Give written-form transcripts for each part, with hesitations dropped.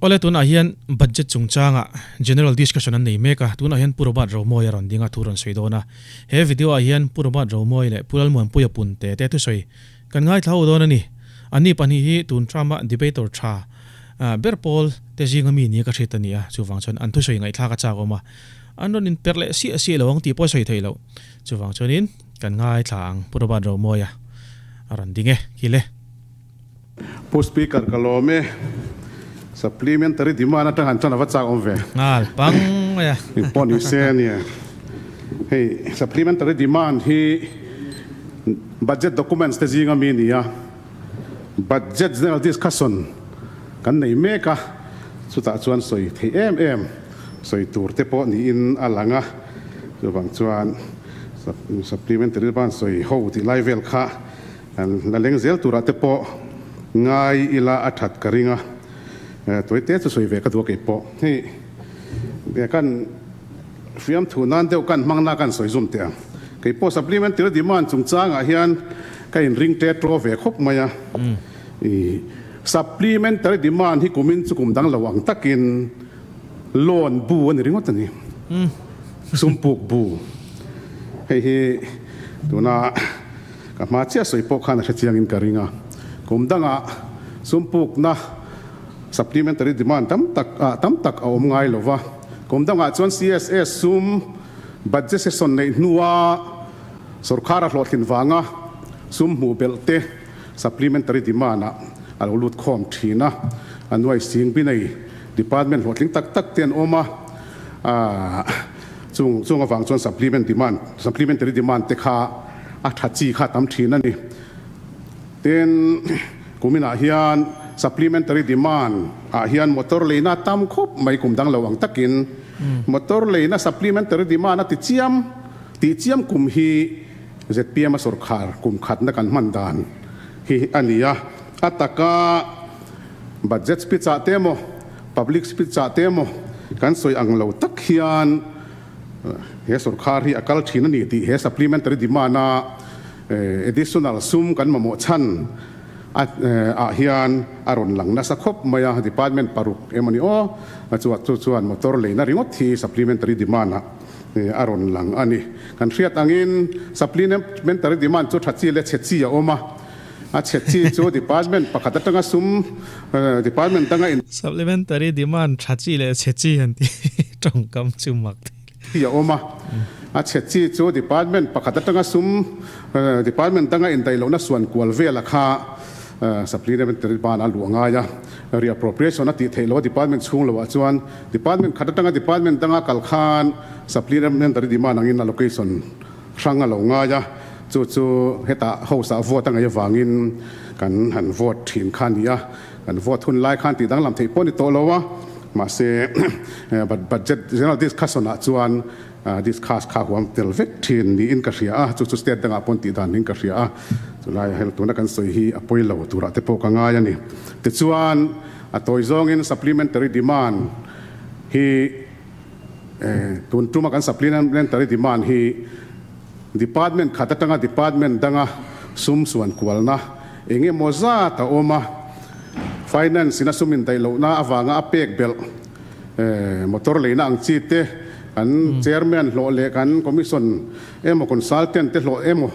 ole tuna hian budget chungchanga general discussion an nei meka tuna hian purobat ro moi ron dinga thuron soidona he video a hian purobat ro moi le pural mon puya punte te tu soi kan ngai thau don ani ani pani hi tun trama debater tha berpol te jinga mi ni ka thitania chuwang chon an thu soi ngai thla ka cha goma anon in perle si lawang ti po soi thailo chuwang chonin kan ngai thlang purobat ro moi aron dinge kile post speaker kalome supplementary demand at han chana wacha onve ngal pang ya poni senia hey supplementary demand hi budget documents te jinga mi nia budget general discussion kan nei meka chuta chuan soi em soi tur te po ni in alanga chuwang chuan supplementary demand soi ho ti level kha an la lengzel tura te po ngai ila athat karingaตัวเตะสวยเวกตัวเก็บปอนี่เดี๋ยวกันฟิล์มถูนั่นเดียวกันมังนากันสวยซุ่มเตียงเก็บปอ supplementary demand จุงจ้างอาเฮียนกันริงเตะโปรเวกครบไหมอ่ะsupplementary demand ที่กุมินสุกุมดังระวังตะกินโลนบูอันนี้ริงว่าตัวนี้ซุ่มปลูกบูเฮ้ตัวน่ะกับมาเชี่ยสวยปอขันเชียงอินการิงอ่ะกุมดังอ่ะซุ่มปลูกนะsupplementary demand tam tak awm ngai lova kom danga chuan CSS sum budget session nei nuwa sarkar a hlotin wanga sum mu belte supplementary demand a lut khom thina anwai sing binai department hloting tak ten oma chung awang chuan supplementary demand te kha a thachi kha tam thina ni ten kumina hian supplementary demand hian motor leina tam khop mai kumdang lawang takin motor leina supplementary demand ti chiam kum hi ZPM sarkar kum khat na kan mandan hi ania ataka budget speech atemo public speech atemo kan soi anglo tak hian he sarkar hi akal thina ni ti he supplementary demand na additional sum kan mamo chan hian aron lang na sa khop maya department paruk emani o chuan motor leina ringot hi supplementary demand aron lang ani kan riat angin supplementary demand chu thatchi le chechi a oma a chechi chu department pakhat atanga sum department tanga in supplementary demand thatchi le chechi anti tongkam chumak hi a oma a chechi chu department pakhat atanga sum department tanga in dailo na suan kwal vela kha supplementary demand aluanga ya reappropriation ati thelo department chung lo chuan department khatatanga department tanga kalkhan supplementary demand angin allocation ranga lo nga ya chu heta hosa vote anga yawangin kan han vote thin khan ya kan vote thun lai khan ti dang lam thei poni to lowa ma se budget general discussion a chuan discuss kha huam tel vek thin ni in ka ria chu state danga pon ti dan in ka ria tulai hel tuna kan soi hi apoi lo tura te po ka nga ya ni te chuan a toy zong in supplementary demand hi tun tuma kan supplementary demand hi department khatatanga department danga sum suan kwalna enge moza ta oma finance ina sumin dai lo na awanga apek bel motor leina ang chi te kan chairman lo le kan commission emo consultant te lo emo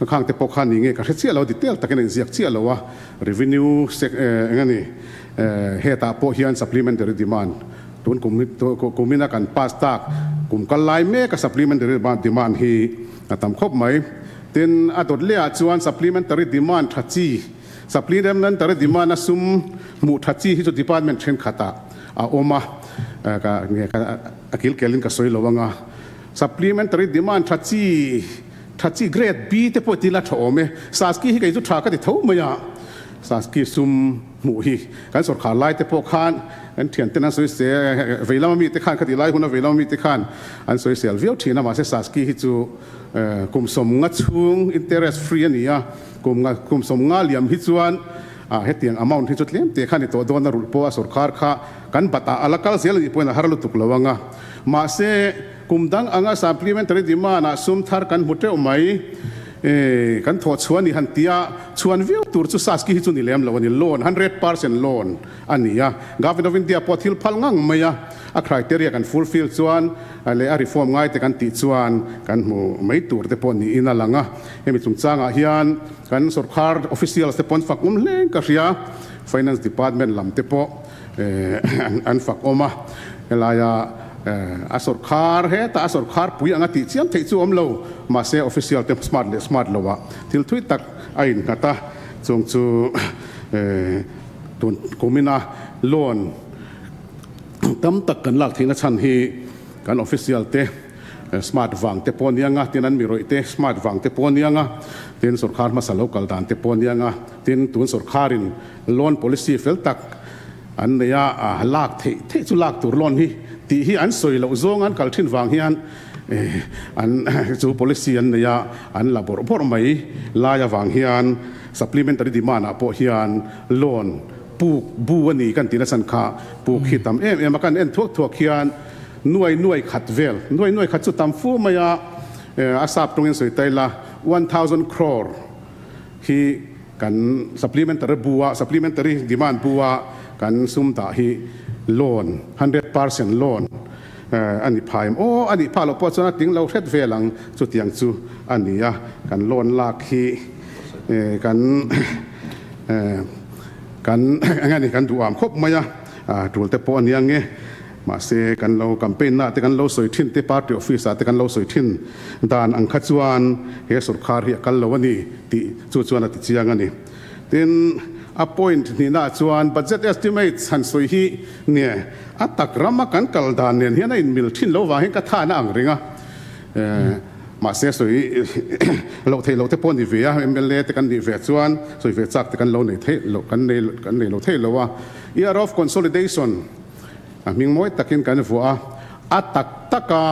khang te pokhan nge ka chia lo detail taken ziak chia lo wa revenue ngani heta po hian supplementary demand tun kumina kan pass tak kum kalai me ka supplementary demand hi atam khop mai tin adot le a chuan supplementary demand thachi supplementary demand asum mu thachi hi chu department then khata a oma ka nge ka akil kelin ka soi lowanga supplementary demand thachi grade B te potila thome saski hi kai chu tha ka ti tho maya saski sum mu hi kan sarkar lai te po khan an thian tena soi se veilama mi te khan khati lai huna veilama mi te khan an soi sel view thina ma se saski hi chu kum som nga chung interest free ania kum som nga liam hi chuan hetiang amount hi chu tlem te khani to don na rul po sarkar kha kan bata alakal sel ni poina harlu tuklawanga ma se kumdang anga supplementary demand sum thar kan mute umai กันถอดชวนนี่หันเตียชวนวิวตัวจุสัสกิฮิจุนิเลมเราวันนี้ loan 100% loan อันนี้อะ Government of India พอทิลพัลงังไม่อะcriteria กัน fulfill ชวนอะไรreform ง่ายแต่กันติดชวนกันหมู่ไม่ตัวแต่พอนี่อินาลังอะเห็นมีจุงจ้างเฮียนกันสรคาร์ official แต่พอฝักเล่นก็เสีย Finance Department ลำแต่พออันฝักมาอะไรอาสรคาร์เฮตอาสรคาร์ปุยอังติเชียมเทจูอมโลมาเซ official เต็ม smart โลวะทิลทวิตตักไอ้นัตตาจงจูตุนกุมินาโลนตั้มตักกันหลักที่นัชันฮีกัน official เต smart วังเตปอนยังอ่ะที่นั้นมีรอยเต smart วังเตปอนยังอ่ะที่สรคาร์มาสโลกัลดานเตปอนยังอ่ะที่ตุนสรคาริน loan policy เฟลตักอันนี้ลากเทจุลากตัวโลนฮีที่ฮีอันสวยเราโจงอันกัลทินวังฮีอันจู policy อันนี้อันลับบพอร์ไม่ลายวังฮีอัน supplementary demand อ่ะพอฮีอัน loan ปูกบูวันนี้กันที่นั่นสันขาปูกขีดตำมากันทั่วเขียนหน่วยขัดเวลหน่วยขัดสุดตำฟูมายาอาสาบตรงนี้สวยใจละ 1,000 crore ฮีกัน supplementary demand บัวกันซุ่มตาฮี loan 100% loan อันนี้พายอันนี้พาเราพอสนัดถึงเราเช็ดเวลังสุดอย่างจูอันนี้กันโลนลากฮีกันงั้นนี่กันดูอ่ามครบไหมดูแต่พออันยังไงมาเสกันเราแคมเปญน่ะแต่กันเราสวยทิ้นที่ party office แต่กันเราสวยทิ้นด่านอังคัดจวนเฮสุรคาร์เฮียกันเราวันนี้ที่จวนติดเชียงอันนี้ทีน appoint นี่น่าจวน budget estimate หันสวยฮีเนี่ยอัตตกรามากันกัลดานเนี่ยเฮียนั่นมิลทิ้นเราว่าเห็นกระทาน่าอังเริงมาเสียสวยเราเทเราปนดีเวียเอ็มเอลเล่แต่กันดีเวียส่วนสวยเวียจักแต่กันเราในเทเรากันในเราเทเราว่า year of consolidation มิงมวยตะกินกันฟัวอัตตะกา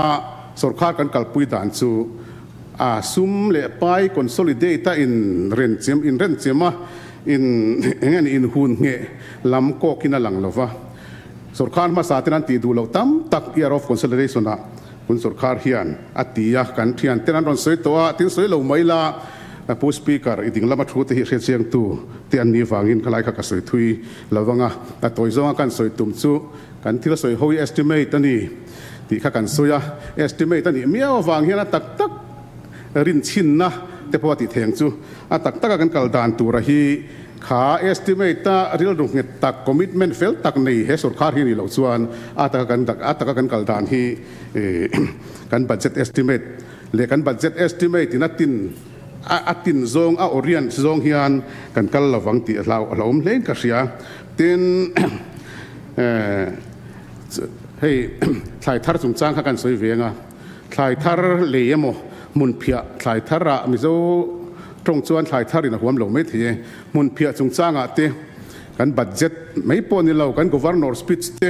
สรคากันกัลปุยด่านซูซุมเล่ไป consolidate inrenเจมางั้นหุ่นเงี้ยลำโกกินหลังเราว่าสรคามาสาธิตนันตีดูเราตั้มตัก year of consolidationคุณสรคาร์เฮียนอัติยากันเทียนเท่านั้นรอนสวยตัวทิ้งสวยเราไม่ละผู้สปีกเกอร์อีดิ่งละมาทูที่เสียงตัวที่อันนี้ฟังอินขลายขักสวยทุยเราว่าไงแต่ตัวจงกันสวยตุ่มซูกันที่เราสวยhow you estimateตันนี้ที่ขักกันสวย estimateตันนี้เมียวฟังเฮียนตักรินชินนะแต่พอติดแทงซูตักกันกัลดานตัวระฮีขา estimate ตาเรื่องรุ่งเงตัก commitment เฟลตักในเฮสุรคาร์ที่นี่เราส่วนตักกันกัลดานที่กัน budget estimate เรียกกัน budget estimate ที่นัดตินซงorient ซงเฮียนกันกัลละวังที่เราเล่นกันเสียตินให้ทายทาร์จุงจ้างกันสวยเวียงทายทาร์เลี้ยมมุนเพียทายทาร์มิโซตรงส่วนทายทารินะหัวเราไม่ทีมุนเพียจุงจ้างเตกันบัตเจ็ตไม่ปนนี่เรากัน governor speech เต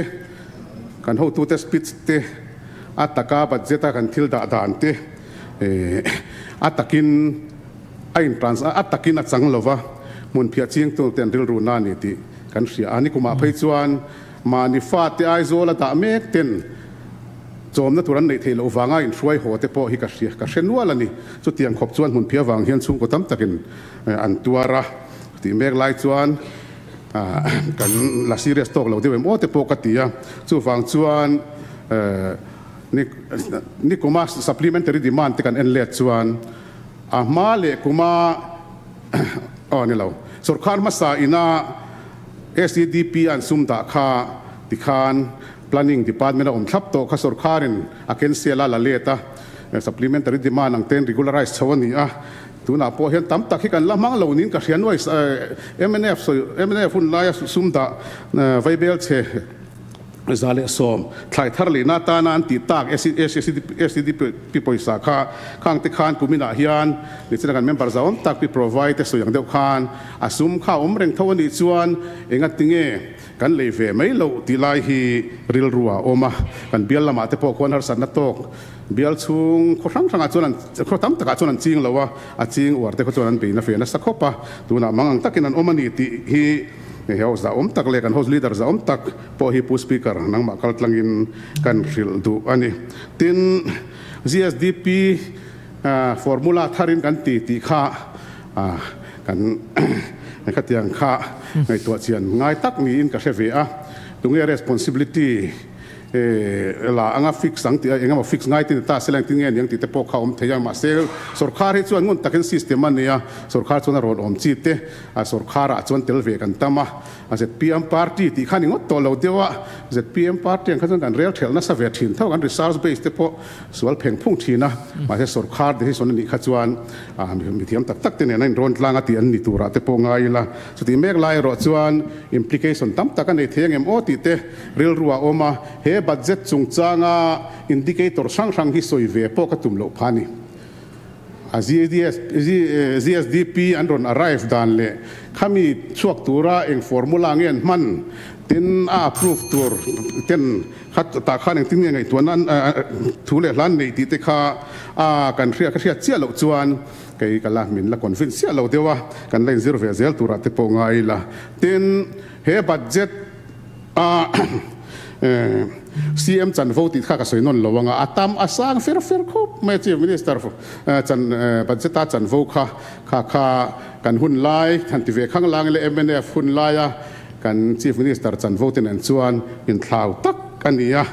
กัน how to speech เตอัตตกาบัตเจ็ตกันทิลดาดานเตอัตตกินไอ้ทรานส์อัตตกินอัดสังโลวะมุนเพียเชียงตัวเต็นริลรูนานี่ติกันเสียอันนี้กูมาไปจวนมานิฟาติไอโซละตาเมกเต็นโจมนั่นตัวนั้นในเทลวางอินช่วยหัวเตปอฮิกัสเสียกัสเชนัวละนี่สุดที่ยังขบจวนมุนเพียวางเฮียนซุ่มก็ตั้มตะกินอันตัวระที่เมกไลจวนกันลาซีเรียสตอกเราที่เป็นโอ้เตปกติอ่ะจู่ฟังจวนนี่กูมา supplementary demand ที่กันเอ็นเลตจวนมาเลกูมานี่เราสุรคาร์มาสาอินา SDDP อันซุ่มตาคาติคานplanning department ทับโตข้าสุรคารินอาเคนเซียลาเลต้า supplementary demand นังเต็น regularize ชาวนี้ตัวน่าพอเห็นตั้มตักให้กันละมั่งเหล่านี้ก็เขียนไว้ MNF ฝุ่นลายซุ่มตาไวเบลเชซาเลสอมทายทาร์ลีนาตานันติตาก SCDP ปอยสาขาข้างติคานกุมินาฮิยันดิฉันกันเมมเบอร์จะตักไป provide แต่ส่วนอย่างเดียวกันอาซุมข้าวเร่งทวันอีจวนเองติงเงกันเลยเวไม่เหล่าที่ไล่ฮีริลรัวอมากันเบียลละมาแต่พอคนหาสันนัตกเบียลชุงคนทั้งอาจวนนั้นคนตั้มตะอาจวนนั้นจริงแล้วว่าจริงว่าแต่คนจวนนั้นเป็นนักเฟนัสสักข้อปะตัวน่ะมังตักินันอมานีที่ฮีเฮาส์จะตักเลยกันเฮาส์ลีดเดอร์จะตักพอฮีผู้สปีกเกอร์นั่งมาคัลตลังอินกันฟิลดูอันนี้ทิน GSDP formula tharin kan ti kha kan kha tiang kha ngai to chian ngai tak ni in ka hrewe a tunge responsibility la anga fix sang ti enga ma fix ngai tin ta selang tin ngen yang ti te po khaum theyang ma sel sarkar hi chuan ngun takin system ania sarkar chuan ron om chi te a sarkar a chuan tel ve kan tama a zpm party ti khani ngot to lo dewa zpm party ang khan kan rel thel na sa ve thin thau kan resource base te po sual pheng phung thina ma se sarkar de son ni kha chuan mi thiam tak tak te ne nain ron tlanga ti an ni tura te po ngai la so ti mek lai ro chuan implication tam tak an ei theng em o ti te rel ruwa oma he budget chungchanga indicator sang hi soi ve po ka tum lo phani a GSDP andron arrive dan le khami chuak tura eng formula ngen man tin approve tur ten khat ta khan eng tin ngai tuan thule hlan nei ti te kha kan ria ka ria chia lo chuan kai kala min la convince sia lo dewa kan len zero ve zel tura te po ngai la tin he budget CM chan vote kha ka soinon lowanga atam asang fer khop me chief minister chan budget ta chan vo kha kan hun lai than ti ve khang lang le MNF hun laia kan chief minister chan vote in chuan in thlau tak ania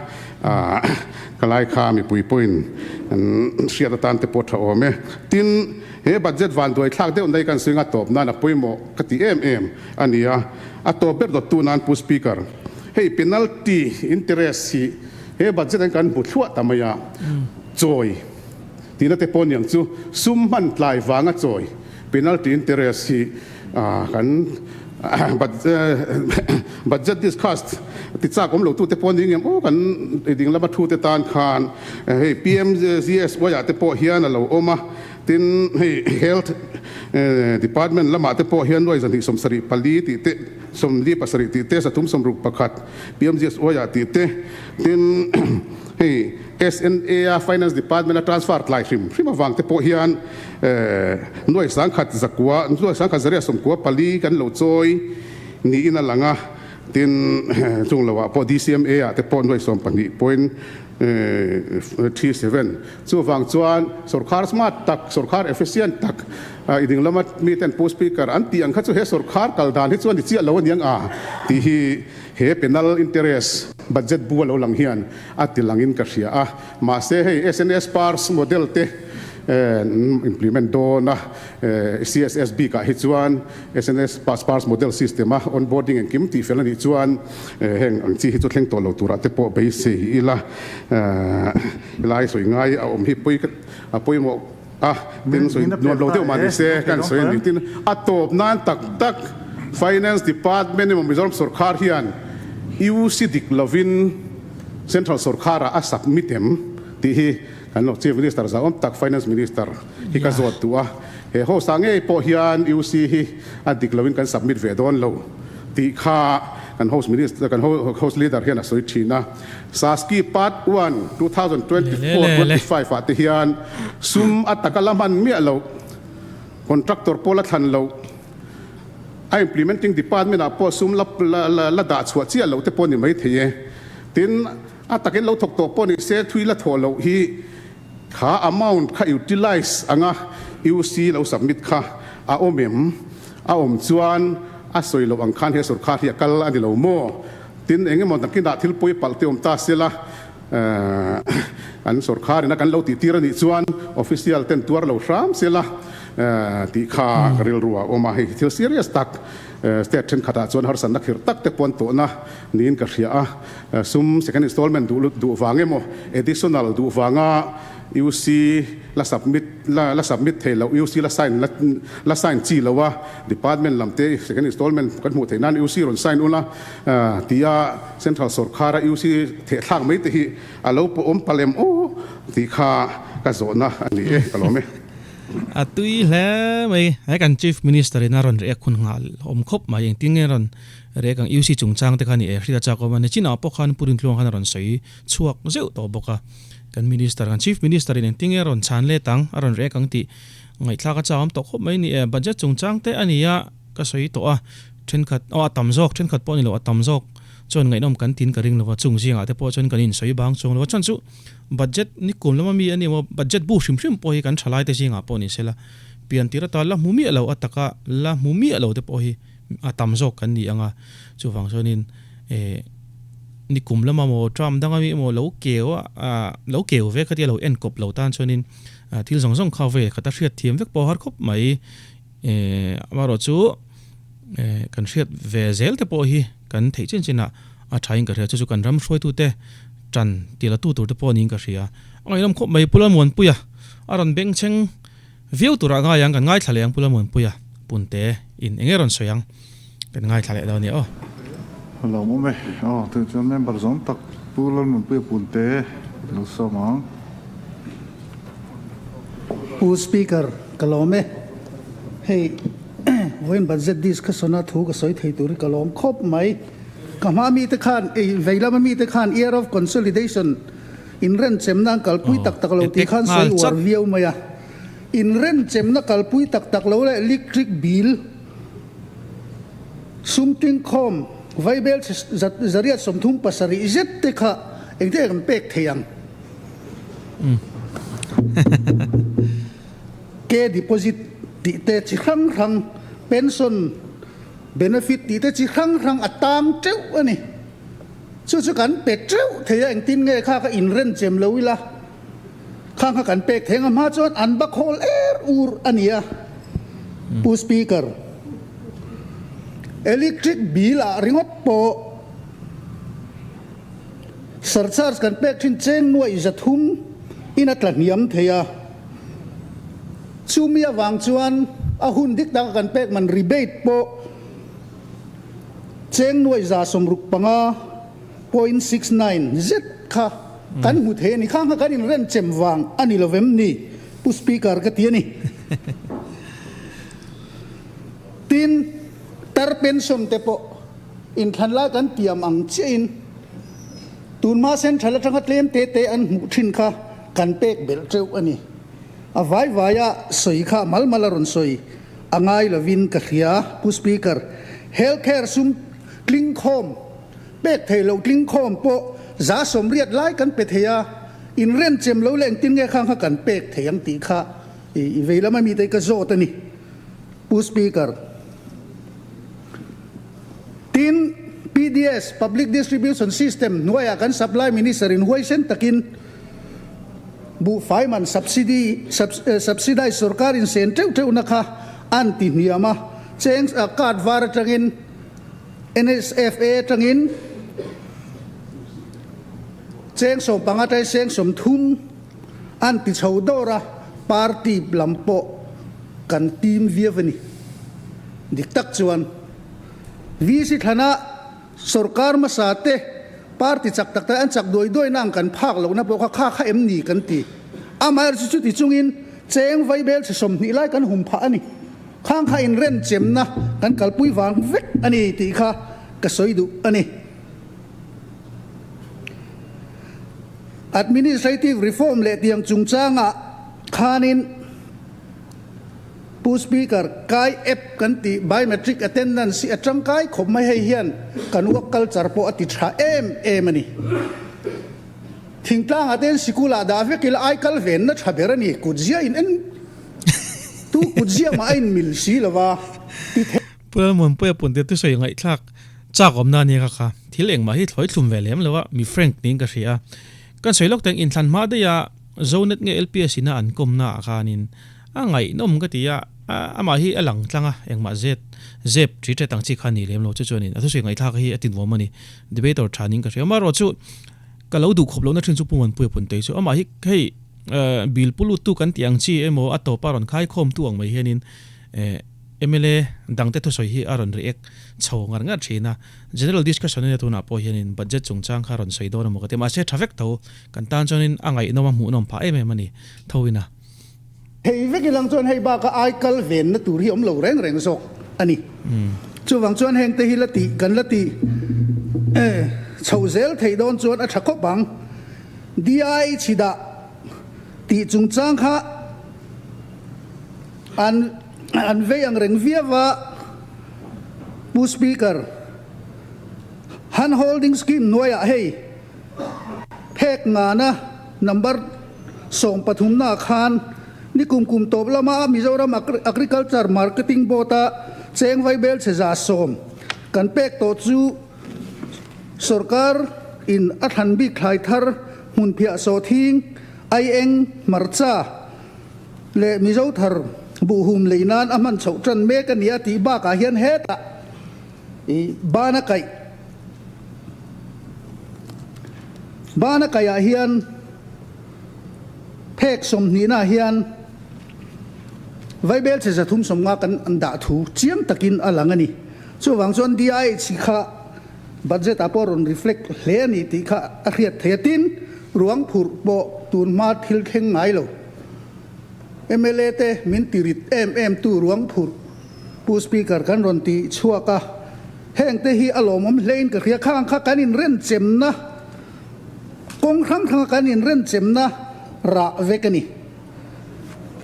kalai kha mi pui point an sia ta tan te pot tha ome tin he budget van doi thak de ondai kan singa top na poimo kati ania ato ber do tu nan pu speaker hey penalty interest si he budget kan bu thua tamaya joy tina te pon yang chu sum man tlai wanga joy penalty interest si kan budget discussed ti cha kom lo tu te pon ding em o kan ding la ba thu te tan khan hey PMGS wa ya te po hian lo oma tin hey health department lama te po hian roi zani som sari pali ti te som li pasari ti te sa tum som ruk pakhat PMGS wa ya ti te tin hey SNA finance department transfer tlai hrim awang te po hian noi sang khat zakwa noi sang khat zaria som kwa pali kan lo choi ni ina langa tin chung lawa po DCMA te po noi som pani point 37 chu wang chuan sarkar smart tak sarkar efficient tak iding lamat meet and post speaker anti ang khachu he sarkar kaldan hi chuan chi lawan yang ti hi he penal interest budget bu lo lang hian atilangin ka ria ma se he SNS pars model te implement do na CSSB ka hi chuan SNS pars model system onboarding and kim ti felani chuan heng ang chi hi chu thleng to lo tura te po be se ila lai soi ngai om hi poi mo tin soi no lo te ma ni se kan soi ni tin atop nan tak finance department mo mizoram sarkar hian UC dik lovin central sarkara a submitem ti hi kan chief minister za tak finance minister hi ka zot tua he ho sange po hian UC hi a dik lovin kan submit ve don lo ti kha kan host minister kan host leader hian a soi thina saski part 1 2024-25 ati hian sum atakalaman mi lo contractor pola than lo implementing department a po sum la da chua chi lo te pon ni mai theye tin atakin lo thok to pon ni se thui la tholo hi kha amount kha utilize anga UC lo submit kha a om chuan a soi lo ang khan he sarkar hi kal ani lo mo tin enge mon takin da thil poi palte ta sela an sarkar na kan lo ti tirani chuan official ten tuar lo ram sela ti kha ril ruwa oma hi thil serious tak state ten khata chuan har san na khir tak te pon to na nin ka ria sum second installment du wange mo additional du wanga UC la submit thelo UC la sign chi lawa department lamte second installment kan mu thainan UC ron sign ula tia central sarkara UC the thlang mai te hi alo po palem o ti kha ka zona ani kalome atui hle mai ai kan chief minister in aron re khun ngal om khop ma yeng tingeron re kang UC chungchang te khani e hrida cha ko mane china po khan purin thlong khan ron sei chuak zeu to boka kan minister kan chief minister in tingeron chan le tang aron re kang ti ngai thla ka chawam to khop mai ni e budget chungchang te ania ka soi to a then khat atam jok then khat po ni lo atam jok chon ngaihawm kan tin ka ring lawa chung zinga te pawh chon kan in soi bang chung lawa chon chu budget ni kum lama mi ani mo budget bu hrim hrim pawh hi kan thalai te zinga pawh ni sela pian tira ta la mumi alo ataka la mumi alo te pawh hi atam zok kan ni anga chu wang chonin ni kum lama mo tram danga mi mo lo keu ve khatia lo en kop lo tan chonin thil zong zong khaw ve khata hriat thiam vek pawh har khop mai amaro chu kan hriat ve zel te pawh hi kan thei chen china a thain ka hria chu kan ram hroi tu te tran tila tu tur te pawh ning ka hria ngaihawm khop mai pula mon puya aron beng cheng view tura nga yang kan ngai thlaleang pula mon puya punte in engeron soyang kan ngai thlale daw ni Hello mo me tu chon member zon tak pulan mun pu punte lo somang pu speaker kalome hey when budget discussion na thu ka soi thei tur kalom khop mai kama mi te khan veila mi te khan year of consolidation inren chemna kalpui tak tak lo ti khan soi war view maya inren chemna kalpui tak tak lo le electric bill sumting khom vaibel zariat somthum pasari zet te kha engte kan pek theyang ke deposit ti te chi khang pension benefit ti te chi khang atang treu ani chu kan pek treu theya engtin nge kha ka inren chem loila khang kha kan pek thenga ma chon an bak hol ur ania pu speaker electric bill a ringot po surcharge kan pek thin cheng nuai zathum in atlan niam theya chumia wang chuan a hun dik dang kan pek man rebate po cheng nuai za somruk panga 0.69 z kha kan mu the ni khang kan in ren chem wang ani lovem ni pu speaker ka tiani tin tar pension te po in thanla kan tiam ang chin tunma sen thala tanga tlem te an mu thin kha kan pek bel treu ani avai vaya soi kha malmalaron soi angai lovin ka khia pu speaker healthcare sum kling khom pek thelo kling khom po za som riat lai kan pe theya in ren chem lo leng tin nge khang kha kan pek theyang ti kha i veila ma mi te ka zo tani pu speaker tin PDS public distribution system nuaya kan supply minister in huaisen takin bu faiman subsidize sawrkar in sen treu nakha anti niama change a card var tangin NSFA tangin cheng som pangatai cheng som thum anti chaudora party lampo kan team vievani diktak chuan visi thana sawrkar masate party chak tak ta an chak doi nang kan phak lo na po kha em ni kan ti amar chu ti chungin cheng vaibel se som ni lai kan hum pha ani khang kha in ren chem na kan kalpui wang vek ani ti kha ka soidu ani administrative reform le tiang chungchanga khanin pu speaker kai app kan ti biometric attendance si atang kai khom mai hei hian kan wa culture po ati tha em ani thingtlang aten sikula da ve kil ai kal ven na thaberani kujia in en tu kujia ma in mil si lawa pula mon puya punte tu soi ngai thlak cha gom na ni kha thileng ma hi thloi thlum ve lem lawa mi frank ning ka hria kan soilok teng in thlan ma de ya zonet nge LPS ina an kom na khanin angai nom ka tia ama hi alang tlanga engma zep tri te tang chi khani lem lo chu chonin athu soi ngai thak hi atin wo mani debate or training ka hria ma ro chu kalau du khop lo na thin chu puman pu pun te chu ama hi hei bil pulu tu kan tiang chi emo ato paron khai khom tu ang mai hianin MLA dangte to soi hi aron react chhongar nga thina general discussion ne tu na po hianin budget chungchang kharon soi do na mo ka te ma se traffic tho kan tan chonin angai no ma mu nom pha em mani thoina hei veki lang chuan hei ba ka ai kal ven na tur hi om lo reng sok ani chu wang chuan heng te hi lati kan lati chhozel thei don chuan a thakho bang DI chida ti chungchang kha an ve ang reng viawa pu speaker hand holding scheme noya hey phek nga na number song pathum na khan ni kum top lama Mizoram agriculture marketing bota cheng vai bel che za som kan pek to chu sarkar in athan bi khai thar mun phia so thing ai eng marcha le mizo thar bu hum leinan aman chho tran me kan ya ti ba ka hian heta i bana kai a hian phek som ni na hian vai bel che za thum som nga kan anda thu chiam takin alang ani chu wang chon di ai chi kha budget aporon reflect hle ni ti kha a riat thetin ruang phur bo tun ma thil kheng ngai lo MLA te min tirit tu ruang phur pu speaker kan ron ti chuaka heng te hi alomom hlein ka khia khang kha kanin ren chem na kong khang kanin ren chem na ra vekani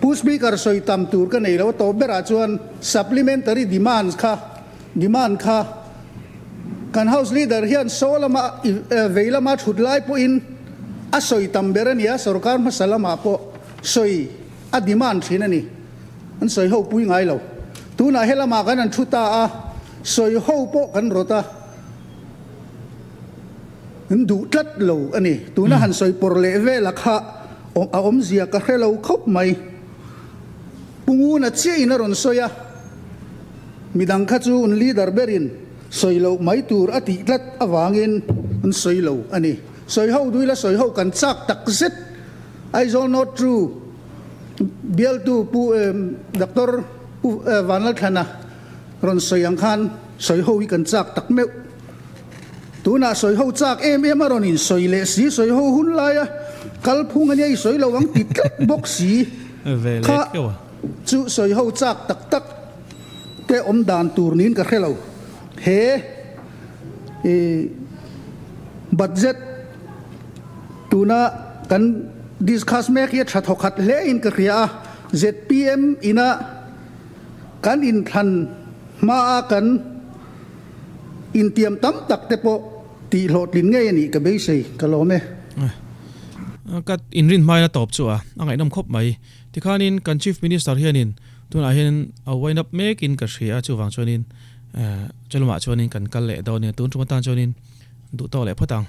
pu speaker soi tam tur ka nei lo to bera chuan supplementary demand kha kan house leader hian solama veilama thutlai po in a soi tam berania sarkar masalama po soi a demand thina ni an soi ho pui ngai lo tuna helama kan an thuta a soi ho po kan rota ndu tlat lo ani tuna han soi por le ve la kha om zia ka khelo khop mai pungu na che ina ron soya midang kha chu un leader berin soi lo mai tur ati tlat awangin an soi lo ani soi ho duila soi ho kan chak tak zet I all not true bial tu pu doctor vanal khana ron soyang khan soi ho i kan chak tak meu tuna soi ho chak em aron in soi le si soi ho hun la ya kal phung ani ai soi lo wang ti box si kha chu soi ho chak tak te om dan tur nin ka khelo he budget tuna kan discuss mek ye thathokhat le in ka ria ZPM ina kan in than ma kan in tiam tam tak te po ti hlot lin nge ni ka be sei ka lo me kat inrin mai na top chu a angai nam khop mai ti khanin kan chief minister hianin tuna hian a wind up mek in ka hria chu wang chonin chaluma chonin kan kal le do ne tun chu tan chonin du to le phatang